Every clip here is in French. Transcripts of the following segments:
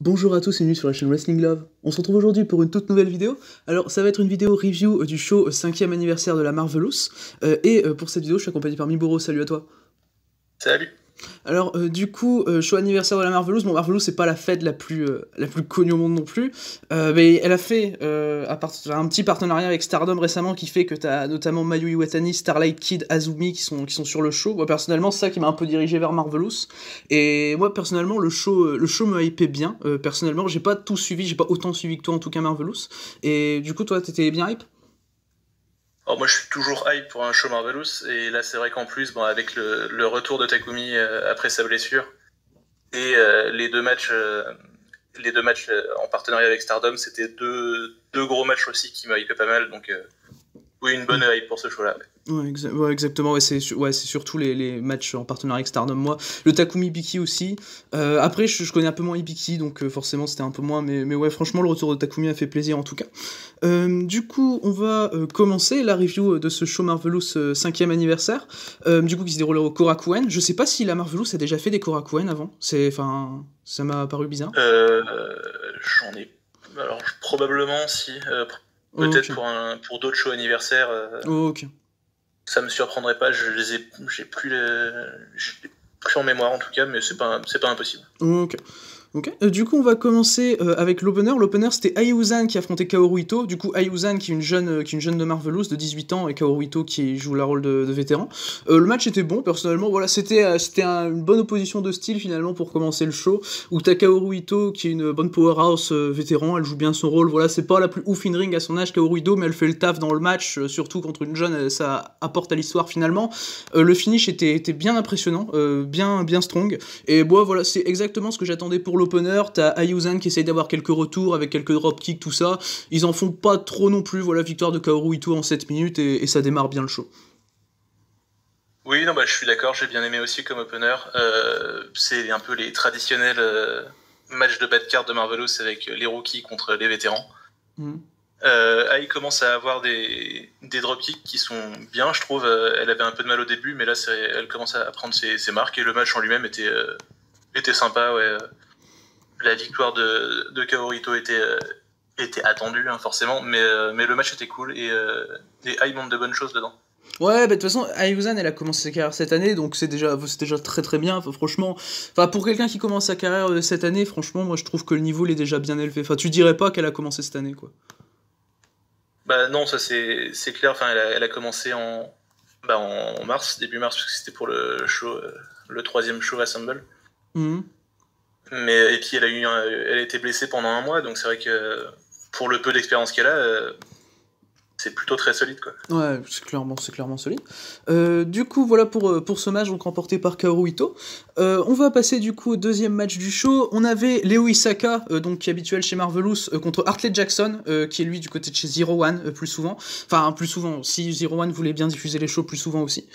Bonjour à tous et bienvenue sur la chaîne Wrestling Love. On se retrouve aujourd'hui pour une toute nouvelle vidéo. Alors ça va être une vidéo review du show 5e anniversaire de la Marvelous. Pour cette vidéo je suis accompagné par Miboro, salut à toi. Salut. Alors show anniversaire de la Marvelous. Bon, Marvelous c'est pas la fête la plus connue au monde non plus, mais elle a fait un petit partenariat avec Stardom récemment qui fait que t'as notamment Mayu Iwatani, Starlight Kid, Azumi qui sont sur le show. Moi personnellement c'est ça qui m'a un peu dirigé vers Marvelous, et moi personnellement le show me hypait bien. Personnellement j'ai pas tout suivi, j'ai pas autant suivi que toi en tout cas Marvelous, et du coup toi t'étais bien hype? Alors moi je suis toujours hype pour un show Marvelous, et là c'est vrai qu'en plus avec le retour de Takumi après sa blessure et les deux matchs en partenariat avec Stardom, c'était deux gros matchs aussi qui m'a hypé pas mal, donc oui, une bonne hype pour ce show là. Ouais, exactement, c'est surtout les matchs en partenariat avec Stardom, moi. Le Takumi Ibiki aussi. Après, je connais un peu moins Ibiki, donc forcément c'était un peu moins, mais ouais, franchement, le retour de Takumi a fait plaisir en tout cas. Du coup, on va commencer la review de ce show Marvelous 5e anniversaire, du coup qui se déroule au Korakuen. Je sais pas si la Marvelous a déjà fait des Korakuen avant, ça m'a paru bizarre. J'en ai... Alors probablement si... peut-être okay. pour d'autres shows anniversaires. Ok. Ça me surprendrait pas, j'ai plus en mémoire en tout cas, mais c'est pas impossible. Ok. Ok. Du coup, on va commencer avec l'opener. L'opener, c'était Ayuzan qui affrontait Kaoru Ito. Du coup, Ayuzan qui est une jeune de Marvelous de 18 ans, et Kaoru Ito qui joue le rôle de vétéran. Le match était bon, personnellement. Voilà, c'était une bonne opposition de style finalement pour commencer le show. Où t'as Kaoru Ito qui est une bonne powerhouse vétéran, elle joue bien son rôle. Voilà, c'est pas la plus ouf in ring à son âge, Kaoru Ito, mais elle fait le taf dans le match, surtout contre une jeune, ça apporte à l'histoire finalement. Le finish était bien impressionnant, bien strong. Et bon, voilà, c'est exactement ce que j'attendais pour l'opener. T'as Ayuzan qui essaye d'avoir quelques retours avec quelques dropkicks, tout ça. Ils en font pas trop non plus. Voilà, victoire de Kaoru Ito en 7 minutes, et ça démarre bien le show. Oui, non, je suis d'accord, j'ai bien aimé aussi comme opener. C'est un peu les traditionnels matchs de bad card de Marvelous avec les rookies contre les vétérans. Il commence à avoir des dropkicks qui sont bien, je trouve. Elle avait un peu de mal au début, mais là, elle commence à prendre ses marques, et le match en lui-même était sympa. Ouais. La victoire de Kaoru Ito était attendue, hein, forcément, mais le match était cool, et Ai montre de bonnes choses dedans. Ouais, bah de toute façon, Ayuzan, elle a commencé sa carrière cette année, donc c'est déjà très très bien. Enfin, franchement, pour quelqu'un qui commence sa carrière cette année, franchement, moi je trouve que le niveau il est déjà bien élevé. Enfin, tu dirais pas qu'elle a commencé cette année, quoi. Bah non, ça c'est clair. Enfin, elle a commencé en mars, début mars, parce que c'était pour le show, le troisième show Assemble. Mais et puis elle a été blessée pendant un mois, donc c'est vrai que pour le peu d'expérience qu'elle a, c'est plutôt très solide, quoi. Ouais, c'est clairement solide. Du coup, voilà pour ce match donc remporté par Kaoru Ito. On va passer du coup au deuxième match du show. On avait Leo Isaka, donc qui est habituel chez Marvelous, contre Hartley Jackson, qui est lui du côté de chez Zero One plus souvent. Enfin, plus souvent, si Zero One voulait bien diffuser les shows plus souvent aussi.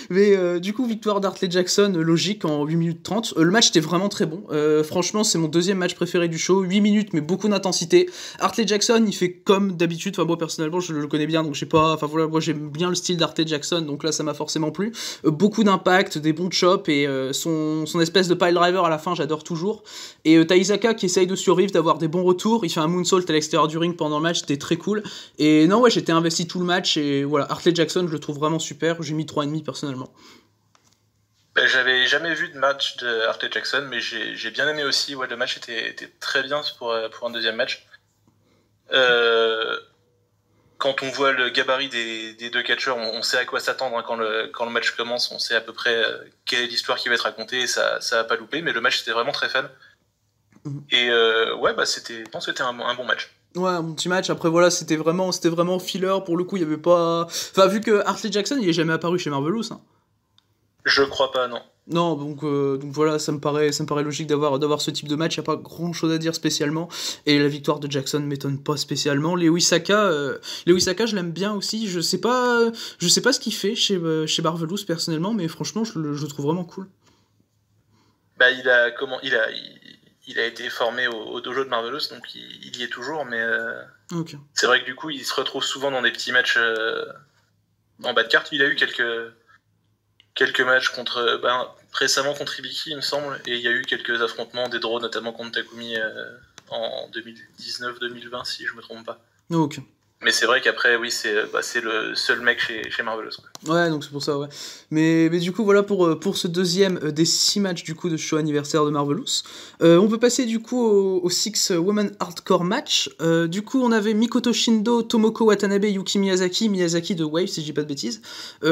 Mais du coup, victoire d'Hartley Jackson, logique, en 8 minutes 30. Le match était vraiment très bon. Franchement, c'est mon deuxième match préféré du show. 8 minutes, mais beaucoup d'intensité. Hartley Jackson, il fait comme d'habitude. Enfin, moi, personnellement, je le connais bien, donc j'ai pas... Enfin, voilà, moi, j'aime bien le style d'Hartley Jackson, donc là, ça m'a forcément plu. Beaucoup d'impact, des bons chops, et son espèce de pile driver à la fin, j'adore toujours. Et t'as Isaka qui essaye de survivre, d'avoir des bons retours. Il fait un moonsault à l'extérieur du ring pendant le match, c'était très cool. Et non, ouais, j'étais investi tout le match, et voilà, Hartley Jackson, je le trouve vraiment super. J'ai mis 3,5 personnellement. J'avais jamais vu de match de Hartley Jackson, mais j'ai bien aimé aussi. Ouais, le match était très bien pour un deuxième match. Quand on voit le gabarit des deux catcheurs, on sait à quoi s'attendre, hein, quand le match commence. On sait à peu près quelle est l'histoire qui va être racontée, et ça va pas louper. Mais le match était vraiment très fun. Et ouais, je pense que c'était un bon match. Ouais, un petit match. Après, voilà, c'était vraiment filler. Pour le coup, il y avait pas... Enfin, vu que Hartley Jackson, il est jamais apparu chez Marvelous, hein. Je crois pas, non. Non, donc voilà, ça me paraît logique d'avoir ce type de match. Il n'y a pas grand chose à dire spécialement. Et la victoire de Jackson m'étonne pas spécialement. Leo Isaka, je l'aime bien aussi. Je sais pas ce qu'il fait chez Marvelous personnellement, mais franchement, je le trouve vraiment cool. Il a été formé au dojo de Marvelous, donc il y est toujours, mais Ok. c'est vrai que du coup, il se retrouve souvent dans des petits matchs en bas de carte. Il a eu quelques matchs contre, récemment contre Ibiki, il me semble, et il y a eu quelques affrontements des draws, notamment contre Takumi en 2019-2020, si je me trompe pas. Ok. Mais c'est vrai qu'après, oui, c'est le seul mec chez Marvelous. Ouais, donc c'est pour ça, ouais. Mais du coup, voilà pour ce deuxième des 6 matchs du coup de show anniversaire de Marvelous. On peut passer du coup au 6 Women Hardcore match. Du coup, on avait Mikoto Shindo, Tomoko Watanabe, Yuki Miyazaki de Wave, si je dis pas de bêtises,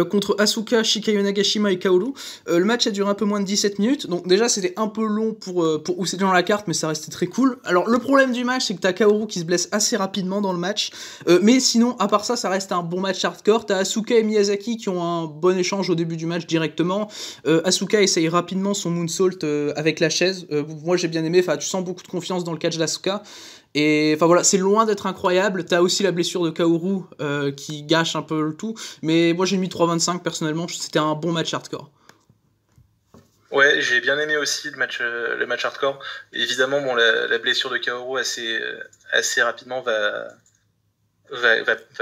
contre Asuka, Shikayo Nagashima et Kaoru. Le match a duré un peu moins de 17 minutes, donc déjà c'était un peu long pour où c'était dans la carte, mais ça restait très cool. Alors, le problème du match, c'est que t'as Kaoru qui se blesse assez rapidement dans le match. Mais sinon, à part ça reste un bon match hardcore. T'as Asuka et Miyazaki qui ont un bon échange au début du match directement. Asuka essaye rapidement son moonsault avec la chaise. Moi j'ai bien aimé, tu sens beaucoup de confiance dans le catch d'Asuka. Et enfin voilà, c'est loin d'être incroyable. T'as aussi la blessure de Kaoru qui gâche un peu le tout. Mais moi j'ai mis 3,25 personnellement, c'était un bon match hardcore. Ouais, j'ai bien aimé aussi le match hardcore. Évidemment, bon, la blessure de Kaoru assez rapidement va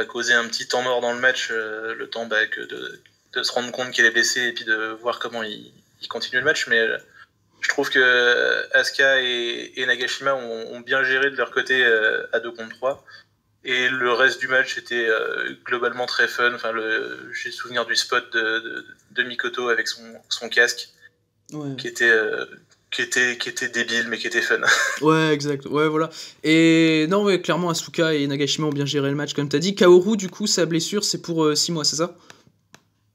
causer un petit temps mort dans le match, le temps de se rendre compte qu'il est blessé et puis de voir comment il continue le match. Mais je trouve que Asuka et Nagashima ont bien géré de leur côté à 2 contre 3. Et le reste du match était globalement très fun. Enfin, j'ai souvenir du spot de Mikoto avec son casque, ouais. qui était débile mais qui était fun. Ouais, exact. Ouais, voilà. Et non, ouais, clairement, Asuka et Nagashima ont bien géré le match, comme t'as dit. Kaoru, du coup, sa blessure, c'est pour 6 mois, c'est ça ?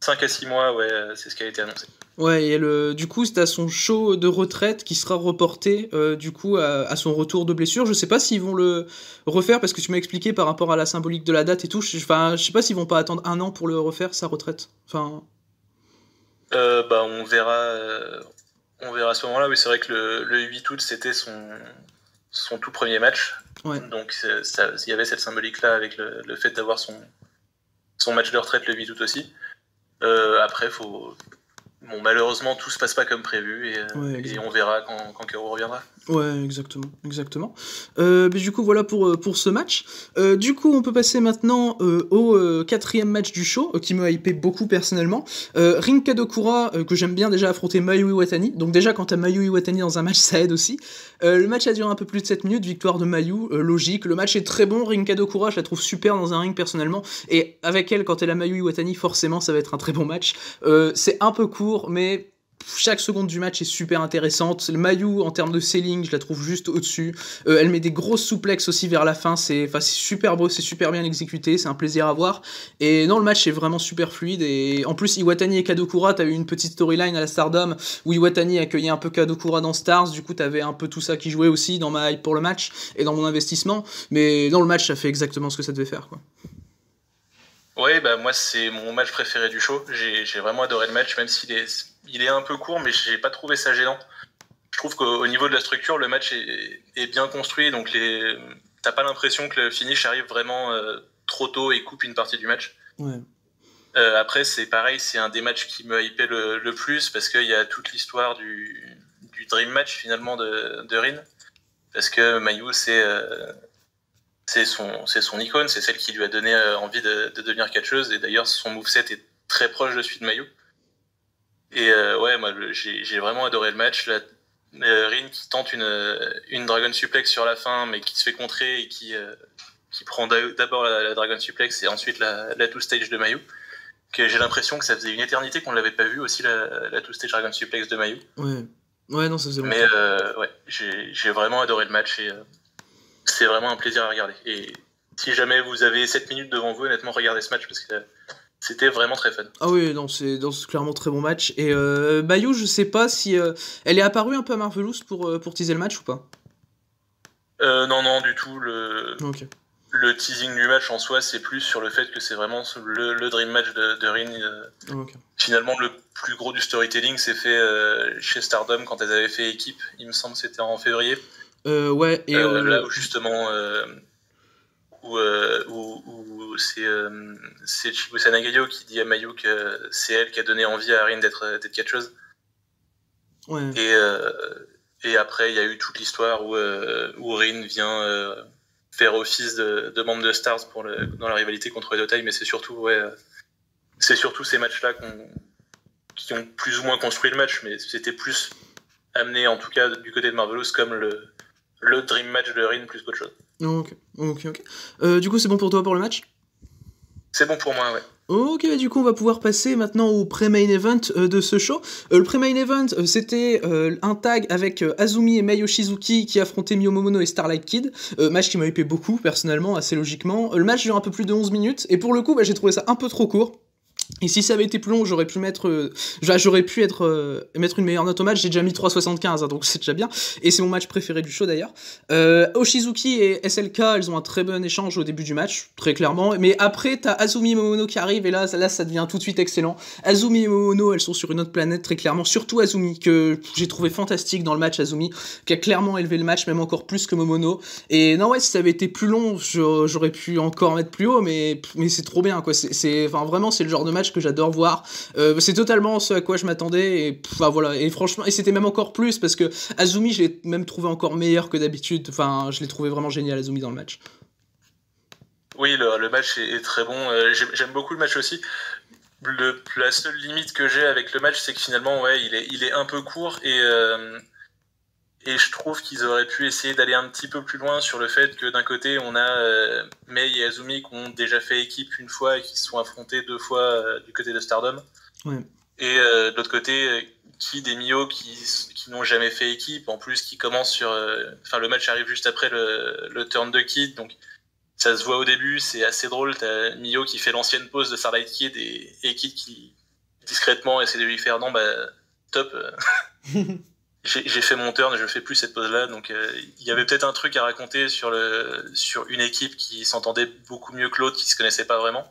5 à 6 mois, ouais, c'est ce qui a été annoncé. Ouais, et du coup, c'est à son show de retraite qui sera reporté, du coup, à son retour de blessure. Je sais pas s'ils vont le refaire, parce que tu m'as expliqué par rapport à la symbolique de la date et tout. Je sais pas s'ils vont pas attendre 1 an pour le refaire, sa retraite. Enfin... on verra à ce moment-là. Oui, c'est vrai que le 8 août, c'était son tout premier match. Ouais. Donc, il y avait cette symbolique-là avec le fait d'avoir son match de retraite le 8 août aussi. Après, Bon, malheureusement, tout se passe pas comme prévu et on verra quand Kaoru reviendra. Ouais, exactement. Mais du coup, voilà pour ce match. Du coup, on peut passer maintenant au 4e match du show, qui me hypé beaucoup personnellement. Rin Kadokura, que j'aime bien déjà affronter Mayu Iwatani. Donc déjà, quand t'as Mayu Iwatani dans un match, ça aide aussi. Le match a duré un peu plus de 7 minutes, victoire de Mayu, logique. Le match est très bon, Rin Kadokura, je la trouve super dans un ring personnellement. Et avec elle, quand elle a Mayu Iwatani, forcément, ça va être un très bon match. C'est un peu court, mais... chaque seconde du match est super intéressante. Le Mayu, en termes de selling, je la trouve juste au-dessus. Elle met des grosses souplexes aussi vers la fin. C'est super beau, c'est super bien exécuté, c'est un plaisir à voir. Et non, le match est vraiment super fluide. Et en plus, Iwatani et Kadokura, t'as eu une petite storyline à la Stardom où Iwatani accueillait un peu Kadokura dans Stars. Du coup, t'avais un peu tout ça qui jouait aussi dans ma hype pour le match et dans mon investissement. Mais dans le match, ça fait exactement ce que ça devait faire, quoi. Ouais, moi, c'est mon match préféré du show. J'ai vraiment adoré le match, même s'il est un peu court, mais j'ai pas trouvé ça gênant. Je trouve qu'au niveau de la structure, le match est bien construit, donc t'as pas l'impression que le finish arrive vraiment trop tôt et coupe une partie du match. Ouais. Après, c'est pareil, c'est un des matchs qui me hypait le plus, parce qu'il y a toute l'histoire du Dream Match, finalement, de Rin. Parce que Mayu, c'est son icône, c'est celle qui lui a donné envie de devenir catcheuse, et d'ailleurs son moveset est très proche de celui de Mayu. Et ouais, moi j'ai vraiment adoré le match. Rin qui tente une Dragon Suplex sur la fin, mais qui se fait contrer et qui prend d'abord la Dragon Suplex et ensuite la two-stage de Mayu. Que j'ai l'impression que ça faisait une éternité qu'on l'avait pas vu aussi, la two-stage Dragon Suplex de Mayu. Ouais, non, ça faisait longtemps. Mais ouais, j'ai vraiment adoré le match et c'est vraiment un plaisir à regarder. Et si jamais vous avez 7 minutes devant vous, honnêtement, regardez ce match parce que c'était vraiment très fun. Ah oui, non, c'est clairement très bon match. Et Mayu, je sais pas si elle est apparue un peu à Marvelous pour teaser le match ou pas. Non, du tout. Okay. Le teasing du match en soi, c'est plus sur le fait que c'est vraiment le dream match de Rin. Okay. Finalement, le plus gros du storytelling s'est fait chez Stardom quand elles avaient fait équipe. Il me semble que c'était en février. Ouais. Et là où justement... où c'est Chibusa Nagayo qui dit à Mayu que c'est elle qui a donné envie à Rin d'être catcheuse. Ouais. Et après, il y a eu toute l'histoire où Rin vient faire office de membre de Stars dans la rivalité contre Edotai, mais c'est surtout ces matchs-là qui ont plus ou moins construit le match, mais c'était plus amené, en tout cas du côté de Marvelous, comme le dream match de Rin plus qu'autre chose. Ok. Du coup, c'est bon pour toi pour le match ? C'est bon pour moi, ouais. Ok, du coup on va pouvoir passer maintenant au pré-main event de ce show. Le pré-main event, c'était un tag avec Azumi et Mei Yoshizuki qui affrontaient Mio Momono et Starlight Kid. Match qui m'a hypé beaucoup, personnellement, assez logiquement. Le match dure un peu plus de 11 minutes, et pour le coup, j'ai trouvé ça un peu trop court. Et si ça avait été plus long, j'aurais pu mettre une meilleure note au match. J'ai déjà mis 3,75, donc c'est déjà bien. Et c'est mon match préféré du show d'ailleurs. Oshizuki et SLK, elles ont un très bon échange au début du match, très clairement. Mais après, t'as Azumi et Momono qui arrivent, et là, ça devient tout de suite excellent. Azumi et Momono, elles sont sur une autre planète, très clairement. Surtout Azumi, que j'ai trouvé fantastique dans le match. Azumi, qui a clairement élevé le match, même encore plus que Momono. Et non, ouais, si ça avait été plus long, j'aurais pu encore mettre plus haut, mais c'est trop bien, quoi. Vraiment, c'est le genre de match que j'adore voir. C'est totalement ce à quoi je m'attendais, et voilà. Et franchement, et c'était même encore plus parce que Azumi, je l'ai même trouvé encore meilleur que d'habitude. Enfin, je l'ai trouvé vraiment génial, Azumi, dans le match. Oui, le match est très bon. J'aime beaucoup le match aussi. La seule limite que j'ai avec le match, c'est que finalement, ouais, il est un peu court, et je trouve qu'ils auraient pu essayer d'aller un petit peu plus loin sur le fait que d'un côté, on a Mei et Azumi qui ont déjà fait équipe une fois et qui se sont affrontés 2 fois du côté de Stardom. Ouais. Et de l'autre côté, Kid et Mio qui n'ont jamais fait équipe, en plus qui commencent sur... le match arrive juste après le turn de Kid, donc ça se voit au début, c'est assez drôle. T'as Mio qui fait l'ancienne pose de Starlight Kid et Kid qui discrètement essaie de lui faire « Non, top j'ai fait mon turn, je fais plus cette pose-là. » Donc il y avait peut-être un truc à raconter sur une équipe qui s'entendait beaucoup mieux que l'autre, qui se connaissait pas vraiment.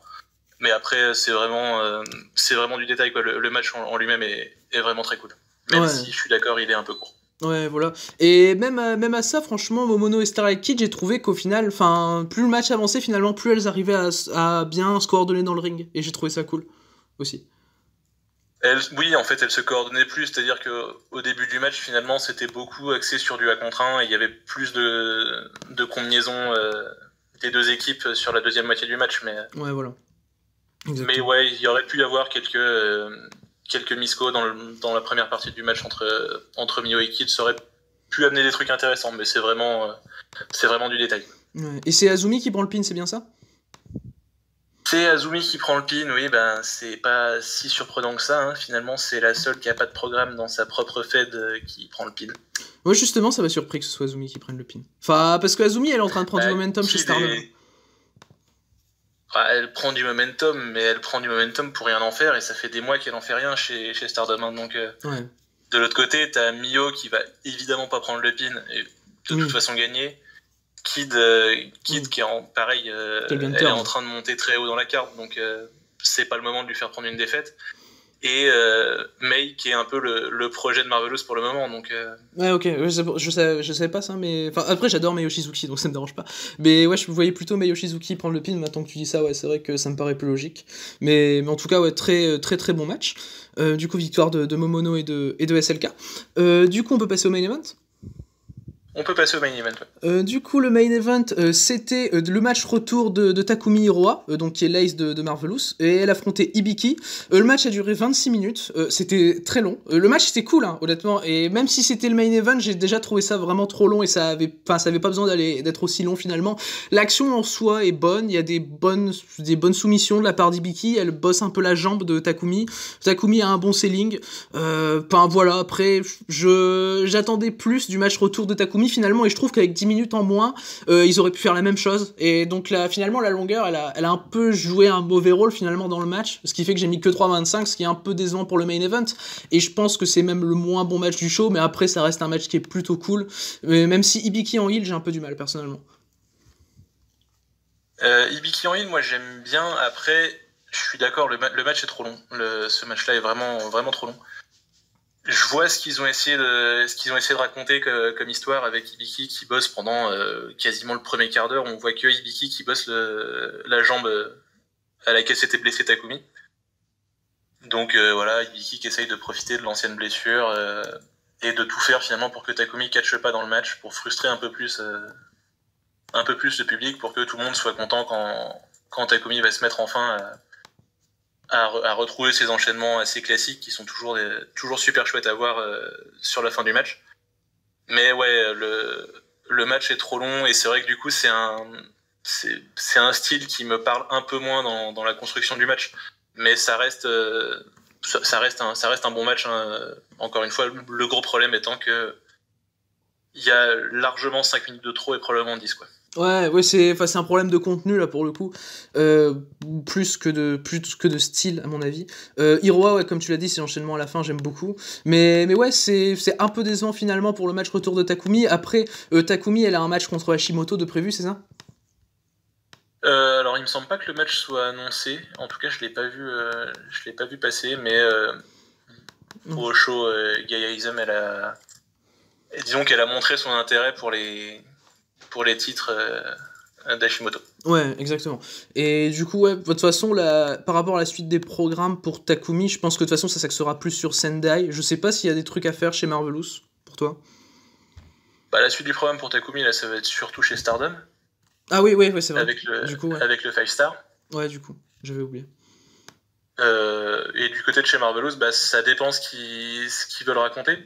Mais après, c'est vraiment du détail, quoi. Le match en lui-même est vraiment très cool. Même si je suis d'accord, il est un peu court. Ouais, voilà. Et même à ça, franchement, Momono et Starlight Kid, j'ai trouvé qu'au final, plus le match avançait, finalement, plus elles arrivaient à bien se coordonner dans le ring. Et j'ai trouvé ça cool, aussi. Oui, en fait, elles se coordonnaient plus, c'est-à-dire qu'au début du match, finalement, c'était beaucoup axé sur du 1 contre 1, et il y avait plus de combinaisons des deux équipes sur la deuxième moitié du match. Mais, ouais, voilà. Exactement. Mais ouais, il y aurait pu y avoir quelques miscos dans la première partie du match entre Mio et Kid. Ça aurait pu amener des trucs intéressants, mais c'est vraiment du détail. Ouais. Et c'est Azumi qui prend le pin, c'est bien ça ? C'est Azumi qui prend le pin, oui, c'est pas si surprenant que ça, hein. Finalement, c'est la seule qui a pas de programme dans sa propre fed qui prend le pin. Ouais, justement, ça m'a surpris que ce soit Azumi qui prenne le pin. Enfin, parce que Azumi, elle est en train de prendre du momentum chez Stardom. Elle prend du momentum, mais elle prend du momentum pour rien en faire, et ça fait des mois qu'elle en fait rien chez Stardom, hein. Donc, ouais. De l'autre côté, t'as Mio qui va évidemment pas prendre le pin, et de toute façon gagner. Kid qui est pareil, elle est en train de monter très haut dans la carte, donc c'est pas le moment de lui faire prendre une défaite. Et Mei qui est un peu le projet de Marvelous pour le moment, donc... Ouais, ok, je savais pas ça, mais... Enfin, après, j'adore Mei Yoshizuki, donc ça me dérange pas. Mais ouais, je voyais plutôt Mei Yoshizuki prendre le pin, maintenant que tu dis ça, ouais, c'est vrai que ça me paraît plus logique. Mais en tout cas, ouais, très très très bon match. Du coup, victoire de Momono et de SLK. Du coup, on peut passer au main event ? On peut passer au main event. Du coup, le main event, c'était le match retour de Takumi Iroha, donc qui est l'ace de Marvelous, et elle affrontait Hibiki. Le match a duré 26 minutes, c'était très long. Le match était cool, hein, honnêtement, et même si c'était le main event, j'ai déjà trouvé ça vraiment trop long, et ça avait pas besoin d'être aussi long finalement. L'action en soi est bonne, il y a des bonnes soumissions de la part d'Hibiki, elle bosse un peu la jambe de Takumi. Takumi a un bon selling. Voilà, après, j'attendais plus du match retour de Takumi finalement, et je trouve qu'avec 10 minutes en moins, ils auraient pu faire la même chose, et donc là, finalement, la longueur, elle a un peu joué un mauvais rôle finalement dans le match, ce qui fait que j'ai mis que 3,25, ce qui est un peu décevant pour le main event, et je pense que c'est même le moins bon match du show, mais après, ça reste un match qui est plutôt cool, mais même si Hibiki en heal, j'ai un peu du mal, personnellement. Hibiki en heal, moi, j'aime bien. Après, je suis d'accord, le match est trop long. Ce match-là est vraiment, vraiment trop long. Je vois ce qu'ils ont essayé de raconter comme histoire avec Hibiki qui bosse pendant quasiment le premier quart d'heure. On voit que Hibiki qui bosse la jambe à laquelle s'était blessé Takumi. Donc voilà, Hibiki qui essaye de profiter de l'ancienne blessure et de tout faire finalement pour que Takumi catche pas dans le match, pour frustrer un peu plus le public, pour que tout le monde soit content quand Takumi va se mettre enfin à retrouver ces enchaînements assez classiques qui sont toujours super chouettes à voir sur la fin du match. Mais ouais, le match est trop long et c'est vrai que du coup c'est un style qui me parle un peu moins dans la construction du match. Mais ça reste un bon match, hein. Encore une fois, le gros problème étant que il y a largement 5 minutes de trop et probablement 10, quoi. Ouais, c'est un problème de contenu là pour le coup, plus que de style à mon avis. Iroha, ouais, comme tu l'as dit, c'est l'enchaînement à la fin, j'aime beaucoup. Mais ouais, c'est un peu décevant finalement pour le match retour de Takumi. Après, Takumi, elle a un match contre Hashimoto de prévu, c'est ça ? Alors il me semble pas que le match soit annoncé. En tout cas, je l'ai pas vu passer, mais au show, Gaia Ism, disons qu'elle a montré son intérêt pour les titres d'Hashimoto. Ouais, exactement. Et du coup, ouais, de toute façon, par rapport à la suite des programmes pour Takumi, je pense que de toute façon, ça s'axera plus sur Sendai. Je sais pas s'il y a des trucs à faire chez Marvelous, pour toi. Bah, la suite du programme pour Takumi, là, ça va être surtout chez Stardom. Ah oui, c'est vrai. Avec le 5 Star. Ouais, du coup, j'avais oublié. Et du côté de chez Marvelous, bah, ça dépend ce qu'ils veulent raconter.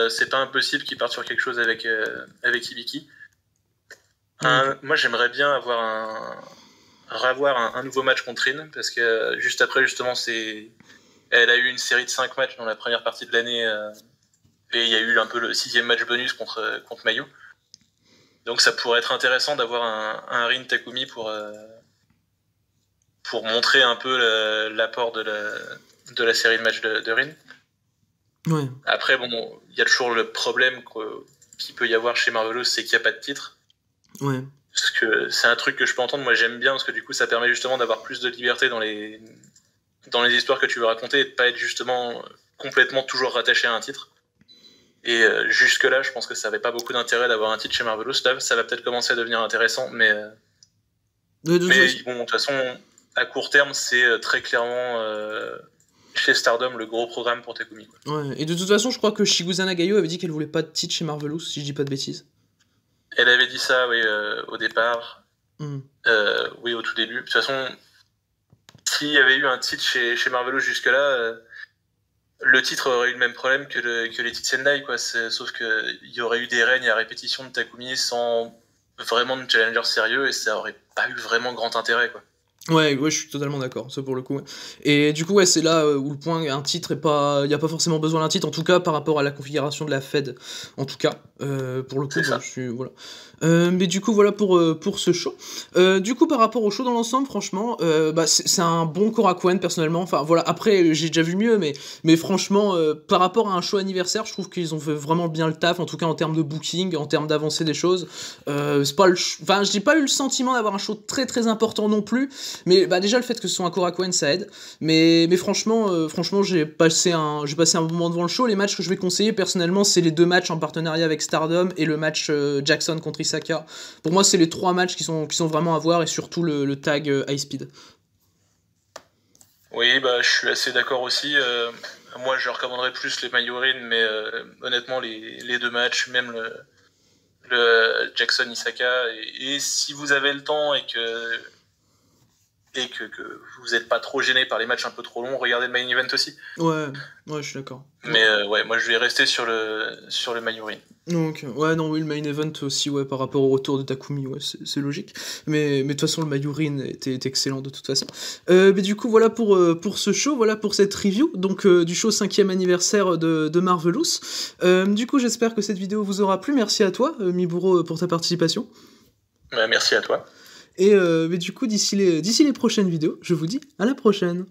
C'est pas impossible qu'ils partent sur quelque chose avec Hibiki. Moi, j'aimerais bien avoir un nouveau match contre Rin, parce que juste après, justement, elle a eu une série de 5 matchs dans la première partie de l'année, et il y a eu un peu le 6e match bonus contre Mayu. Donc ça pourrait être intéressant d'avoir un Rin Takumi pour montrer un peu l'apport de la série de matchs de Rin. Ouais. Après, bon, il y a toujours le problème qu'il peut y avoir chez Marvelous, c'est qu'il n'y a pas de titre. Ouais. Parce que c'est un truc que je peux entendre, moi j'aime bien, parce que du coup ça permet justement d'avoir plus de liberté dans les histoires que tu veux raconter et de pas être justement complètement toujours rattaché à un titre. Et jusque-là, je pense que ça n'avait pas beaucoup d'intérêt d'avoir un titre chez Marvelous. Là, ça va peut-être commencer à devenir intéressant, mais bon, de toute façon, à court terme, c'est très clairement chez Stardom le gros programme pour Takumi, quoi. Ouais, et de toute façon, je crois que Shigusa Nagayo avait dit qu'elle voulait pas de titre chez Marvelous, si je dis pas de bêtises. Elle avait dit ça, oui, au départ. Oui, au tout début. De toute façon, s'il y avait eu un titre chez Marvelous jusque-là, le titre aurait eu le même problème que les titres Sendai, quoi. Sauf qu'il y aurait eu des règnes à répétition de Takumi sans vraiment de challenger sérieux et ça aurait pas eu vraiment grand intérêt, quoi. Ouais, je suis totalement d'accord, ça pour le coup. Ouais. Et du coup, ouais, c'est là où le point, un titre est pas... Il n'y a pas forcément besoin d'un titre, en tout cas, par rapport à la configuration de la Fed, en tout cas, pour le coup, je suis... Voilà. Mais du coup, voilà pour ce show. Du coup, par rapport au show dans l'ensemble, franchement, c'est un bon Korakuen, personnellement. Enfin, voilà, après, j'ai déjà vu mieux, mais franchement, par rapport à un show anniversaire, je trouve qu'ils ont fait vraiment bien le taf, en tout cas en termes de booking, en termes d'avancée des choses. C'est pas Enfin, j'ai pas eu le sentiment d'avoir un show très très important non plus, mais bah, déjà le fait que ce soit un Korakuen, ça aide. Mais franchement, j'ai passé un bon moment devant le show. Les matchs que je vais conseiller, personnellement, c'est les 2 matchs en partenariat avec Stardom et le match Jackson contre Isaka. Pour moi, c'est les 3 matchs qui sont vraiment à voir, et surtout le tag High Speed. Oui, bah, je suis assez d'accord aussi. Moi, je recommanderais plus les Mayurin, mais honnêtement, les 2 matchs, même le Jackson Isaka, et si vous avez le temps et que vous n'êtes pas trop gêné par les matchs un peu trop longs, regardez le main event aussi. Ouais, je suis d'accord. Mais ouais, moi je vais rester sur le Mayurin. Donc, ouais, non, oui, le main event aussi, ouais, par rapport au retour de Takumi, ouais, c'est logique. Mais de toute façon, le Mayurin était excellent de toute façon. Mais du coup, voilà pour ce show, voilà pour cette review, donc du show 5e anniversaire de Marvelous. Du coup, j'espère que cette vidéo vous aura plu. Merci à toi, Miburo, pour ta participation. Merci à toi. Et mais du coup, d'ici les prochaines vidéos, je vous dis à la prochaine.